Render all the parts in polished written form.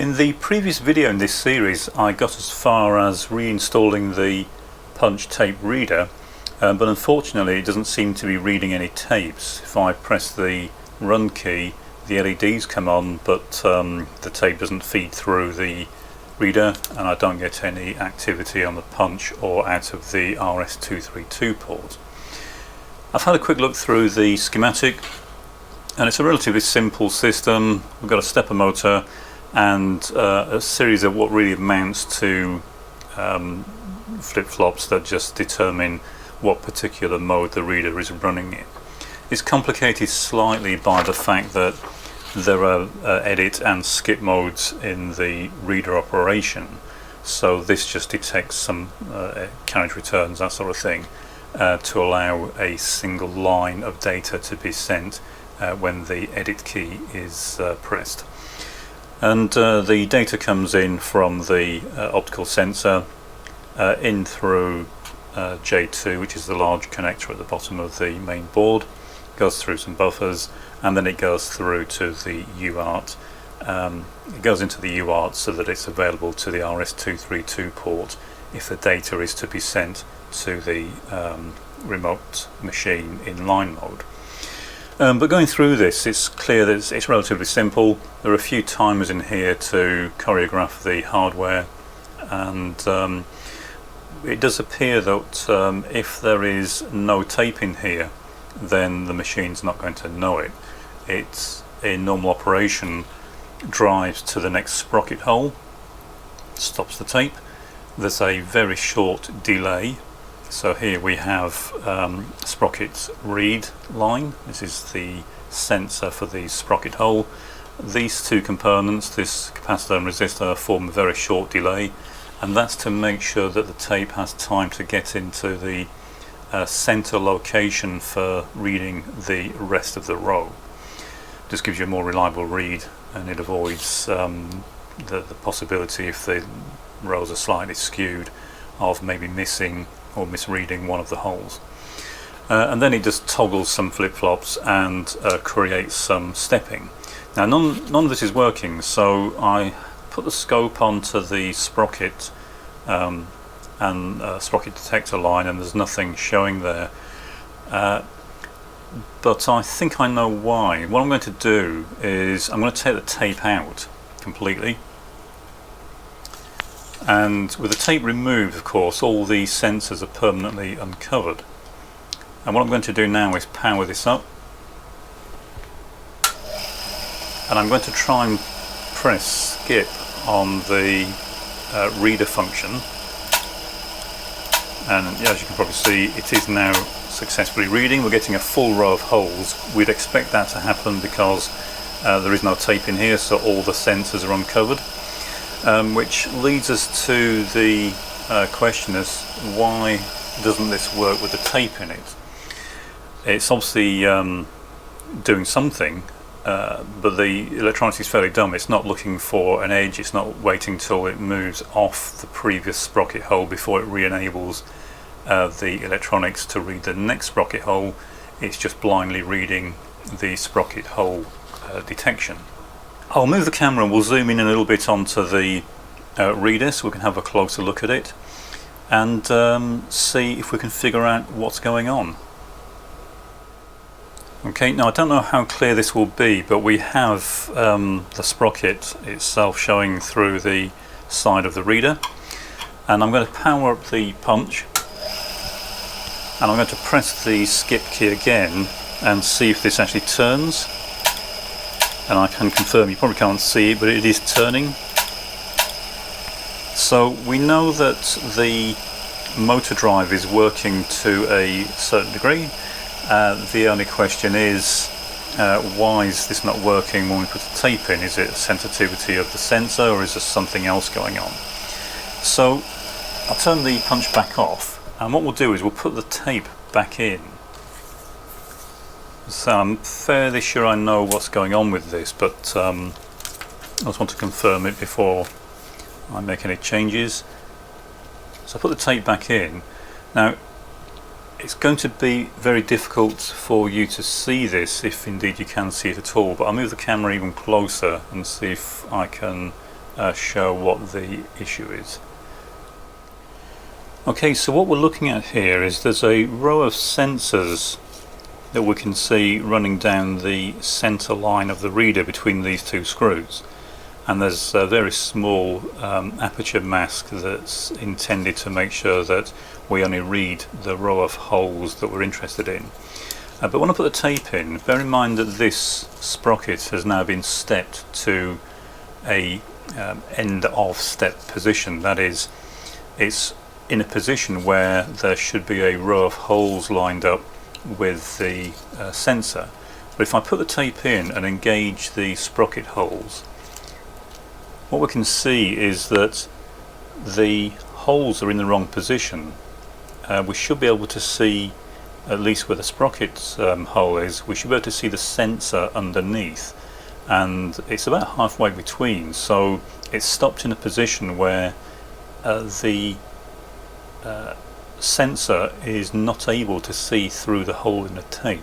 In the previous video in this series I got as far as reinstalling the punch tape reader, but unfortunately it doesn't seem to be reading any tapes. If I press the run key, the LEDs come on, but the tape doesn't feed through the reader and I don't get any activity on the punch or out of the RS-232 port. I've had a quick look through the schematic and it's a relatively simple system. We've got a stepper motor and a series of what really amounts to flip-flops that just determine what particular mode the reader is running in. It's complicated slightly by the fact that there are edit and skip modes in the reader operation, so this just detects some carriage returns, that sort of thing, to allow a single line of data to be sent when the edit key is pressed. And the data comes in from the optical sensor in through J2, which is the large connector at the bottom of the main board, goes through some buffers, and then it goes through to the UART. It goes into the UART so that it's available to the RS-232 port if the data is to be sent to the remote machine in line mode. But going through this, it's clear that it's relatively simple. There are a few timers in here to choreograph the hardware, and it does appear that if there is no tape in here, then the machine's not going to know it. It's in normal operation, drives to the next sprocket hole, stops the tape. There's a very short delay. So here we have sprocket read line. This is the sensor for the sprocket hole. These two components, this capacitor and resistor, form a very short delay, and that's to make sure that the tape has time to get into the center location for reading the rest of the row. Just gives you a more reliable read, and it avoids the possibility, if the rows are slightly skewed, of maybe missing or misreading one of the holes. And then it just toggles some flip-flops and creates some stepping. Now none of this is working, so I put the scope onto the sprocket and sprocket detector line, and there's nothing showing there. But I think I know why. What I'm going to do is I'm going to take the tape out completely. And with the tape removed, of course, all these sensors are permanently uncovered. And what I'm going to do now is power this up. And I'm going to try and press skip on the reader function. And as you can probably see, it is now successfully reading. We're getting a full row of holes. We'd expect that to happen because there is no tape in here, so all the sensors are uncovered. Which leads us to the question as why doesn't this work with the tape in it? It's obviously doing something, but the electronics is fairly dumb. It's not looking for an edge, it's not waiting till it moves off the previous sprocket hole before it re-enables the electronics to read the next sprocket hole. It's just blindly reading the sprocket hole detection. I'll move the camera and we'll zoom in a little bit onto the reader so we can have a closer look at it and see if we can figure out what's going on. Okay, now I don't know how clear this will be, but we have the sprocket itself showing through the side of the reader, and I'm going to power up the punch and I'm going to press the skip key again and see if this actually turns. And I can confirm, you probably can't see it, but it is turning. So we know that the motor drive is working to a certain degree. The only question is, why is this not working when we put the tape in? Is it a sensitivity of the sensor, or is there something else going on? So I'll turn the punch back off, and what we'll do is we'll put the tape back in. So I'm fairly sure I know what's going on with this, but I just want to confirm it before I make any changes. So I put the tape back in. Now it's going to be very difficult for you to see this, if indeed you can see it at all, but I'll move the camera even closer and see if I can show what the issue is. Okay, so what we're looking at here is there's a row of sensors that we can see running down the center line of the reader between these two screws, and there's a very small aperture mask that's intended to make sure that we only read the row of holes that we're interested in. But when I put the tape in, bear in mind that this sprocket has now been stepped to a end of step position. That is, it's in a position where there should be a row of holes lined up with the sensor. But if I put the tape in and engage the sprocket holes, what we can see is that the holes are in the wrong position. We should be able to see, at least where the sprocket hole is, we should be able to see the sensor underneath, and it's about halfway between, so it's stopped in a position where the sensor is not able to see through the hole in the tape.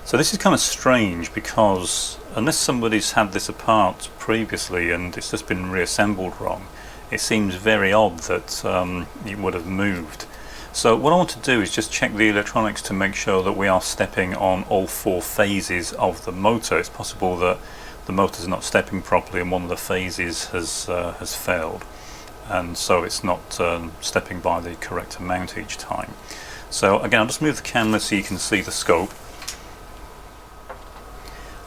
So this is kind of strange, because unless somebody's had this apart previously and it's just been reassembled wrong, it seems very odd that it would have moved. So what I want to do is just check the electronics to make sure that we are stepping on all four phases of the motor. It's possible that the motor's not stepping properly and one of the phases has failed, and so it's not stepping by the correct amount each time. So again, I'll just move the camera so you can see the scope.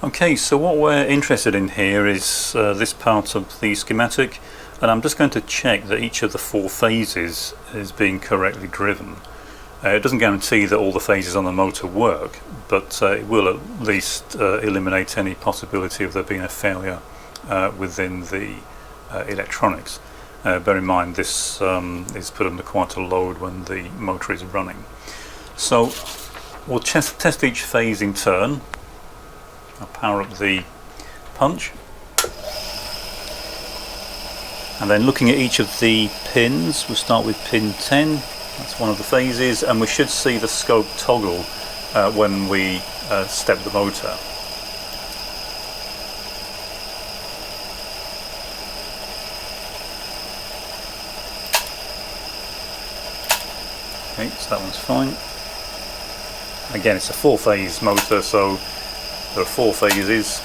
Okay, so what we're interested in here is this part of the schematic, and I'm just going to check that each of the four phases is being correctly driven. It doesn't guarantee that all the phases on the motor work, but it will at least eliminate any possibility of there being a failure within the electronics. Bear in mind this is put under quite a load when the motor is running. So we'll test each phase in turn. I'll power up the punch, and then looking at each of the pins, we'll start with pin 10. That's one of the phases, and we should see the scope toggle when we step the motor. Okay, so that one's fine. Again, it's a 4-phase motor, so there are 4 phases.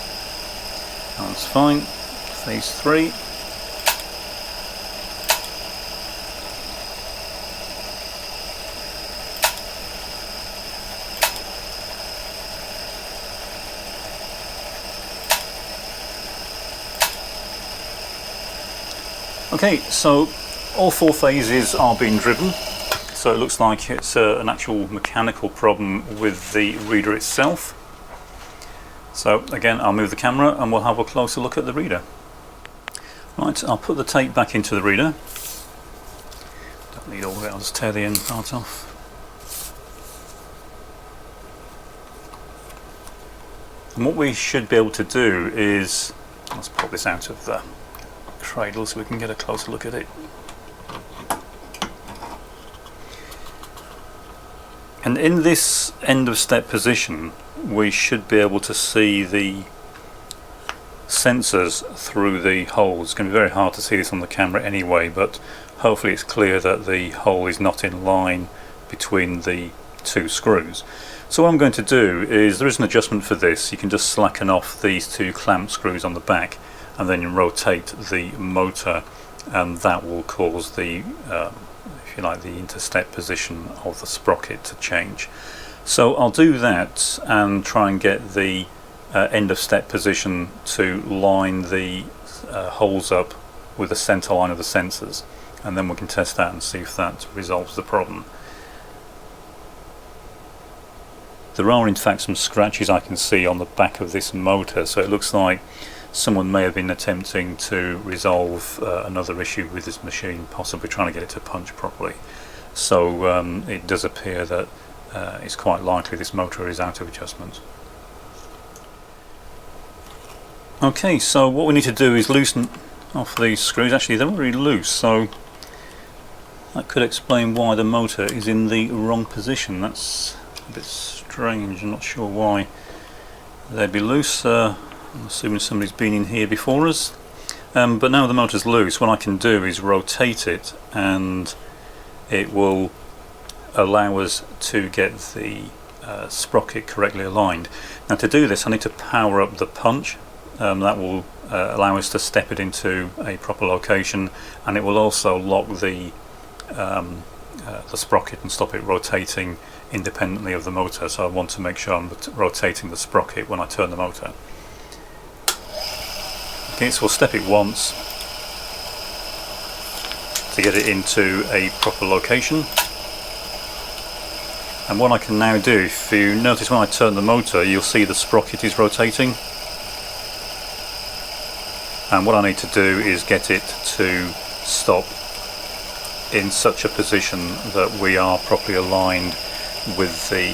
That's fine. Phase 3. Okay, so all 4 phases are being driven. So it looks like it's an actual mechanical problem with the reader itself. So again, I'll move the camera and we'll have a closer look at the reader. Right, I'll put the tape back into the reader. Don't need all of it, I'll just tear the end part off. And what we should be able to do is, let's pop this out of the cradle so we can get a closer look at it. And in this end of step position, we should be able to see the sensors through the holes. It's going to be very hard to see this on the camera anyway, but hopefully it's clear that the hole is not in line between the 2 screws. So what I'm going to do is, there is an adjustment for this. You can just slacken off these 2 clamp screws on the back and then you rotate the motor, and that will cause the if you like, the interstep position of the sprocket to change. So I'll do that and try and get the end of step position to line the holes up with the center line of the sensors, and then we can test that and see if that resolves the problem. There are in fact some scratches I can see on the back of this motor, so it looks like someone may have been attempting to resolve another issue with this machine, possibly trying to get it to punch properly. So it does appear that it's quite likely this motor is out of adjustment. Okay, so what we need to do is loosen off these screws. Actually, they're already loose, so that could explain why the motor is in the wrong position. That's a bit strange, I'm not sure why they'd be loose. I'm assuming somebody's been in here before us. But now the motor's loose, what I can do is rotate it, and it will allow us to get the sprocket correctly aligned. Now to do this I need to power up the punch. That will allow us to step it into a proper location, and it will also lock the sprocket and stop it rotating independently of the motor. So I want to make sure I'm rotating the sprocket when I turn the motor. Okay, so we'll step it once to get it into a proper location. And what I can now do, if you notice when I turn the motor, you'll see the sprocket is rotating. And what I need to do is get it to stop in such a position that we are properly aligned with the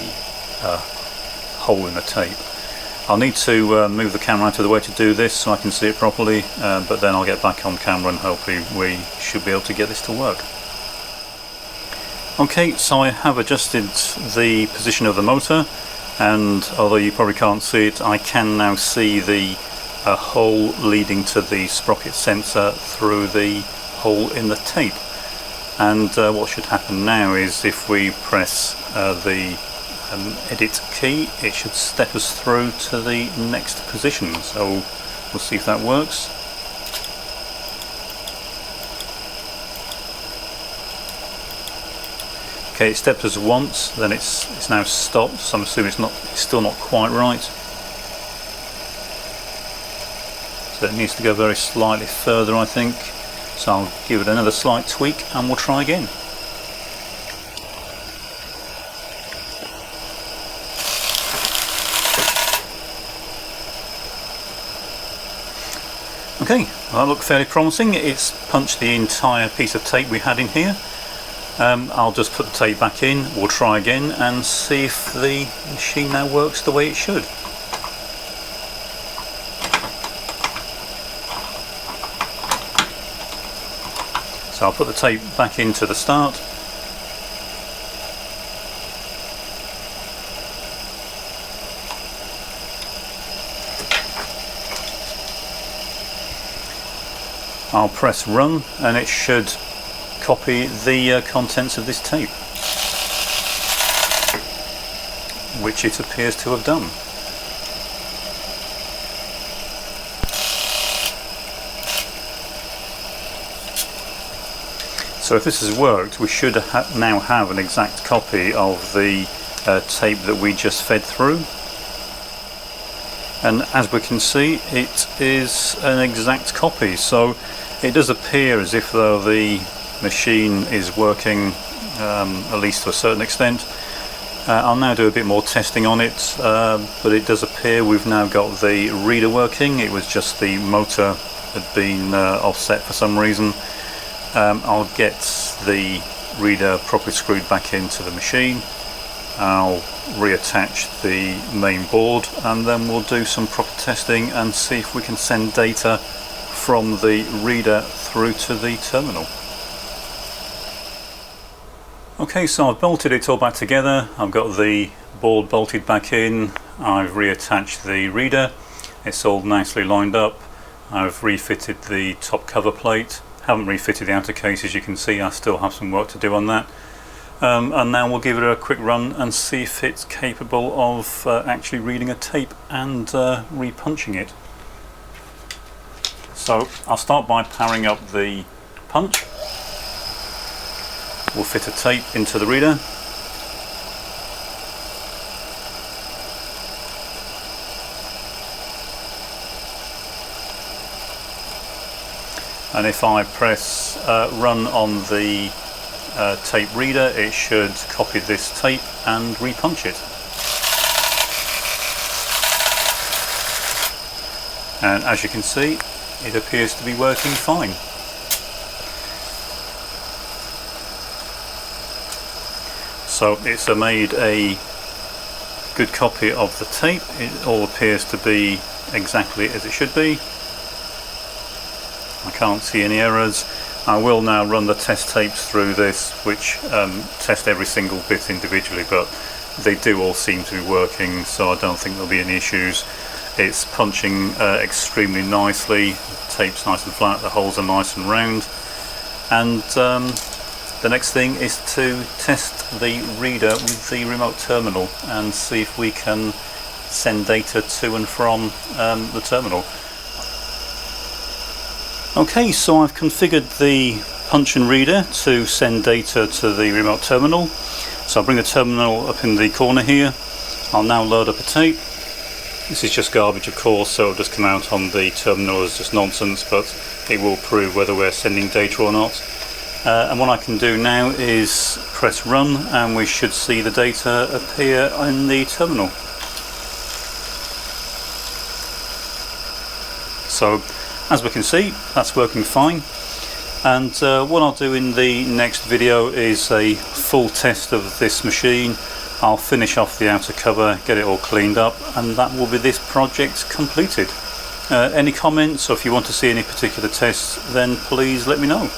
hole in the tape. I'll need to move the camera out of the way to do this so I can see it properly, but then I'll get back on camera and hopefully we should be able to get this to work. Okay, so I have adjusted the position of the motor, and although you probably can't see it, I can now see the hole leading to the sprocket sensor through the hole in the tape. And what should happen now is if we press the edit key, it should step us through to the next position. So we'll see if that works. Okay, it stepped us once, then it's now stopped, so I'm assuming it's still not quite right. So it needs to go very slightly further, I think. So I'll give it another slight tweak and we'll try again. Okay, well, that looked fairly promising. It's punched the entire piece of tape we had in here. I'll just put the tape back in, we'll try again and see if the machine now works the way it should. So I'll put the tape back into the start. I'll press run and it should copy the contents of this tape, which it appears to have done. So if this has worked, we should now have an exact copy of the tape that we just fed through. And as we can see, it is an exact copy. So it does appear as if though the machine is working, at least to a certain extent. I'll now do a bit more testing on it, but it does appear we've now got the reader working. It was just the motor had been offset for some reason. I'll get the reader properly screwed back into the machine. I'll reattach the main board and then we'll do some proper testing and see if we can send data from the reader through to the terminal. Okay, so I've bolted it all back together. I've got the board bolted back in. I've reattached the reader. It's all nicely lined up. I've refitted the top cover plate. Haven't refitted the outer case, as you can see. I still have some work to do on that. And now we'll give it a quick run and see if it's capable of actually reading a tape and repunching it. So I'll start by powering up the punch. We'll fit a tape into the reader. And if I press run on the tape reader, it should copy this tape and repunch it. And as you can see, it appears to be working fine. So it's made a good copy of the tape. It all appears to be exactly as it should be. I can't see any errors. I will now run the test tapes through this, which test every single bit individually, but they do all seem to be working, so I don't think there'll be any issues. It's punching extremely nicely, tape's nice and flat, the holes are nice and round, and the next thing is to test the reader with the remote terminal and see if we can send data to and from the terminal. Okay, so I've configured the punch and reader to send data to the remote terminal. So I'll bring the terminal up in the corner here. I'll now load up a tape. This is just garbage, of course, so it'll just come out on the terminal as just nonsense, but it will prove whether we're sending data or not. And what I can do now is press run, and we should see the data appear in the terminal. So as we can see, that's working fine. And what I'll do in the next video is a full test of this machine. I'll finish off the outer cover, get it all cleaned up, and that will be this project completed. Any comments, or if you want to see any particular tests, then please let me know.